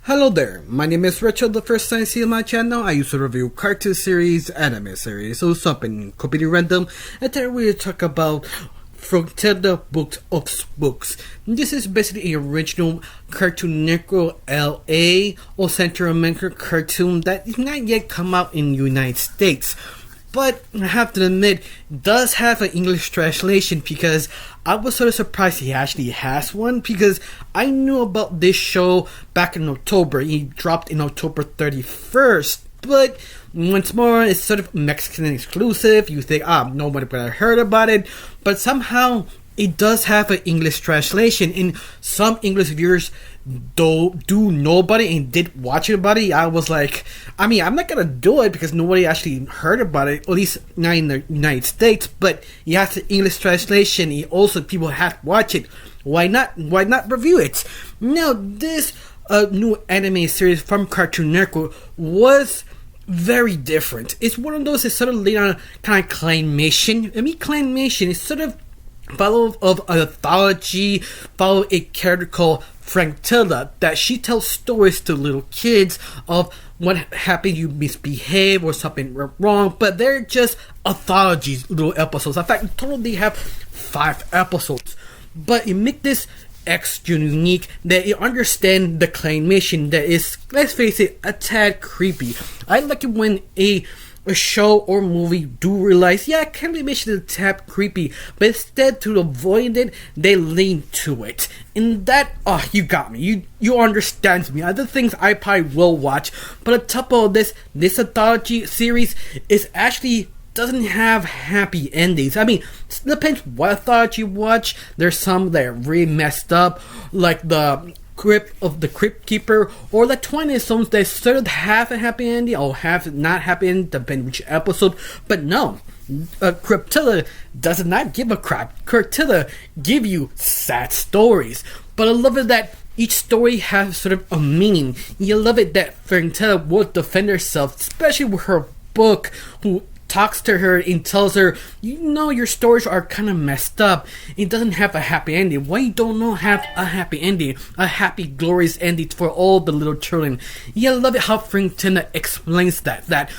Hello there, my name is Richard. The first time you see my channel, I used to review cartoon series, anime series, so something completely random, and today we'll talk about Frankelda Book of Spooks. This is basically an original Cartoon Network LA or Central America cartoon that is not yet come out in the United States. But I have to admit, does have an English translation because I was sort of surprised he actually has one because I knew about this show back in October. He dropped in October 31st. But once more, it's sort of Mexican exclusive. You think, nobody would have heard about it. But somehow, it does have an English translation. And some English viewers do know about it and did watch about it. I was like, I'm not gonna do it because nobody actually heard about it, at least not in the United States. But it has the English translation. Also, people have to watch it. Why not? Why not review it? Now, this new anime series from Cartoon Network was very different. It's one of those. It's sort of laid on kind of claymation. Claymation is sort of follow of an anthology, follow a character called Frankelda that she tells stories to little kids of what happened, you misbehave or something went wrong, but they're just anthologies, little episodes. In fact, in total they have 5 episodes, but it makes this extra unique that you understand the claymation that is, let's face it, a tad creepy. I like it when a show or movie do realize, claymation is a tad creepy, but instead to avoid it, they lean to it. And that, you got me. You understand me. Other things I probably will watch, but on top of this anthology series is actually doesn't have happy endings. It depends what anthology you watch. There's some that are really messed up, like the Crypt of the Crypt Keeper, or the Twilight Zones that sort of have a happy ending or have not happy ending, depending which episode. But no, Cryptilla does not give a crap. Cryptilla give you sad stories. But I love it that each story has sort of a meaning. You love it that Frankelda will defend herself, especially with her book, who talks to her and tells her, your stories are kind of messed up. It doesn't have a happy ending. Why you don't know have a happy ending? A happy, glorious ending for all the little children. I love it how Frankelda explains that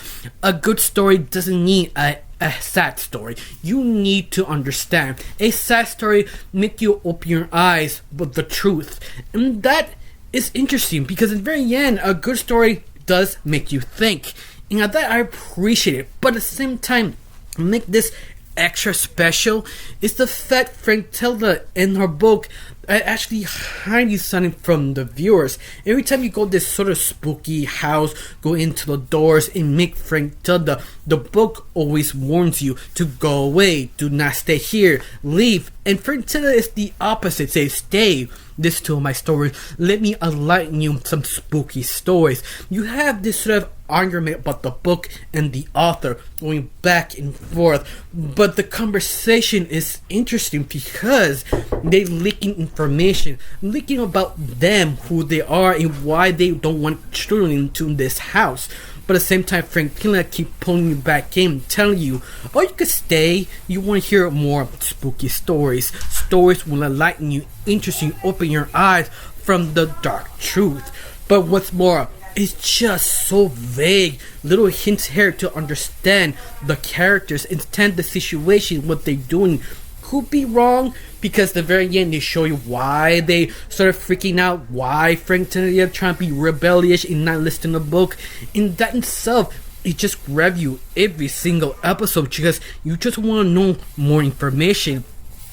a good story doesn't need a sad story. You need to understand. A sad story make you open your eyes with the truth. And that is interesting because in the very end, a good story does make you think. And that I appreciate it, but at the same time, make this extra special is the fact Frankelda in her book actually hiding something from the viewers. Every time you go to this sort of spooky house, go into the doors and make Frankelda, the book always warns you to go away, do not stay here, leave. And Frankelda is the opposite, says stay. This to my stories. Let me enlighten you some spooky stories. You have this sort of argument about the book and the author going back and forth, but the conversation is interesting because they leaking information, leaking about them, who they are, and why they don't want children into this house. But at the same time, Frankelda keep pulling you back in, telling you, you could stay. You want to hear more spooky stories. Stories will enlighten you, interest you, open your eyes from the dark truth. But what's more, it's just so vague. Little hints here to understand the characters, understand the situation, what they're doing. Could be wrong because the very end they show you why they sort of freaking out, why Frankelda trying to be rebellious and not listen to the book. And that in itself, it just grab you every single episode because you just want to know more information.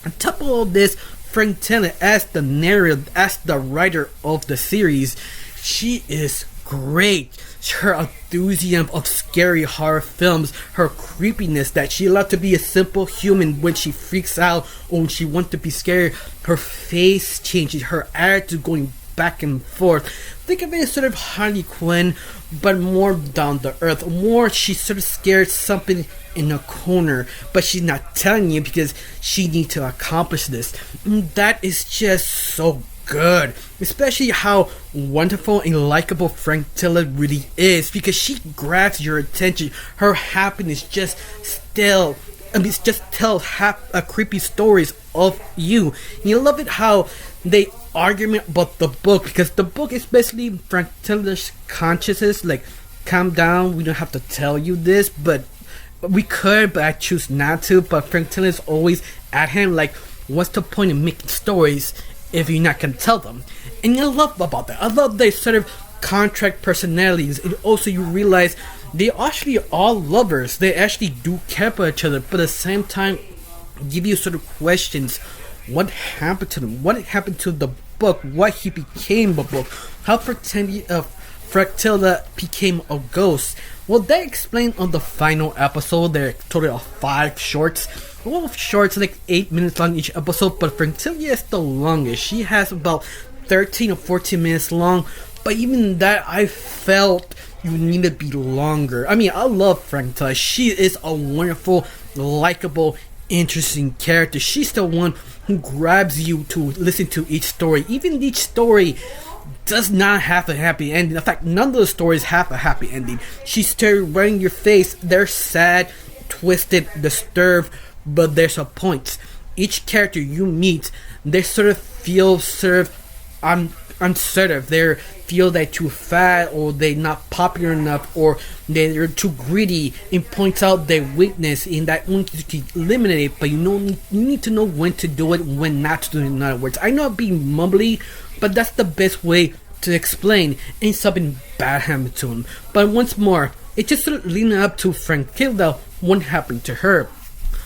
On top of all this, Frankelda, as the narrator, as the writer of the series, she is great. Her enthusiasm of scary horror films, her creepiness that she allowed to be a simple human when she freaks out or when she wants to be scared. Her face changes, her attitude going back and forth. Think of it as sort of Harley Quinn, but more down to earth. More she's sort of scared something in a corner, but she's not telling you because she needs to accomplish this. And that is just so good, especially how wonderful and likable Frankelda really is because she grabs your attention. Her happiness just just tells creepy stories of you. You love it how they argument about the book, because the book is basically Frankelda's consciousness. Like, calm down, we don't have to tell you this, but we could, but I choose not to. But Frankelda is always at him like, what's the point of making stories if you're not gonna tell them? And I love about that. I love they sort of contract personalities, and also you realize they actually all lovers. They actually do care about each other, but at the same time give you sort of questions. What happened to them? What happened to the book? What he became the book? How Frankelda became a ghost? Well, they explained on the final episode. There are total of 5 shorts. All of shorts, like 8 minutes long each episode, but Frankelda is the longest. She has about 13 or 14 minutes long, but even that I felt you need to be longer. I mean, I love Frankelda. She is a wonderful, likable, interesting character. She's the one who grabs you to listen to each story. Even each story does not have a happy ending. In fact, none of the stories have a happy ending. She's staring right in your face. They're sad, twisted, disturbed, but there's a point. Each character you meet, they sort of feel uncertain. They feel they're too fat, or they're not popular enough, or they're too greedy. It points out their weakness in that one you can eliminate it, but you need to know when to do it, when not to do it. In other words, I know I'm being mumbly, but that's the best way to explain. Ain't something bad happened to him. But once more, it's just sort of leading up to Frankelda. What happened to her?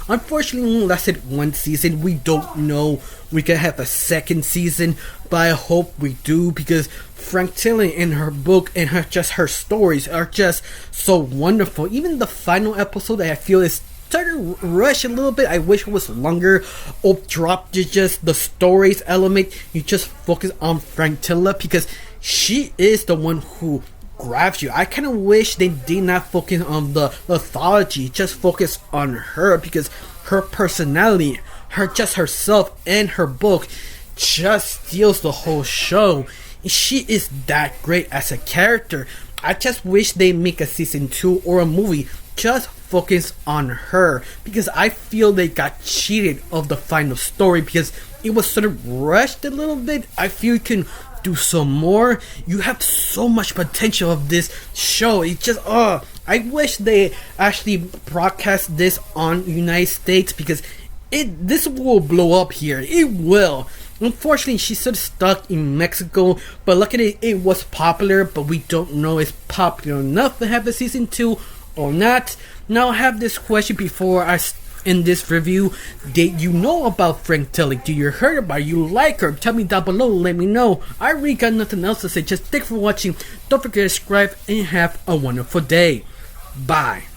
Unfortunately, it only lasted 1 season. We don't know we can have a second season, but I hope we do, because Frankelda in her book and her stories are just so wonderful. Even the final episode, I feel is started to rush a little bit. I wish it was longer, or dropped just the stories element. You just focus on Frankelda, because she is the one who grabs you. I kind of wish they did not focus on the mythology, just focus on her, because her personality, herself, and her book just steals the whole show. She is that great as a character. I just wish they make a season 2 or a movie just focus on her, because I feel they got cheated of the final story, because it was sort of rushed a little bit. I feel you can do some more. You have so much potential of this show. It's just I wish they actually broadcast this on United States, because this will blow up here. It will. Unfortunately, she's sort of stuck in Mexico, but luckily it was popular, but we don't know if it's popular enough to have a season 2 or not. Now I have this question before I in this review. Did you know about Frankelda? Do you heard about her? You like her? Tell me down below, let me know. I really got nothing else to say. Just thanks for watching. Don't forget to subscribe and have a wonderful day. Bye.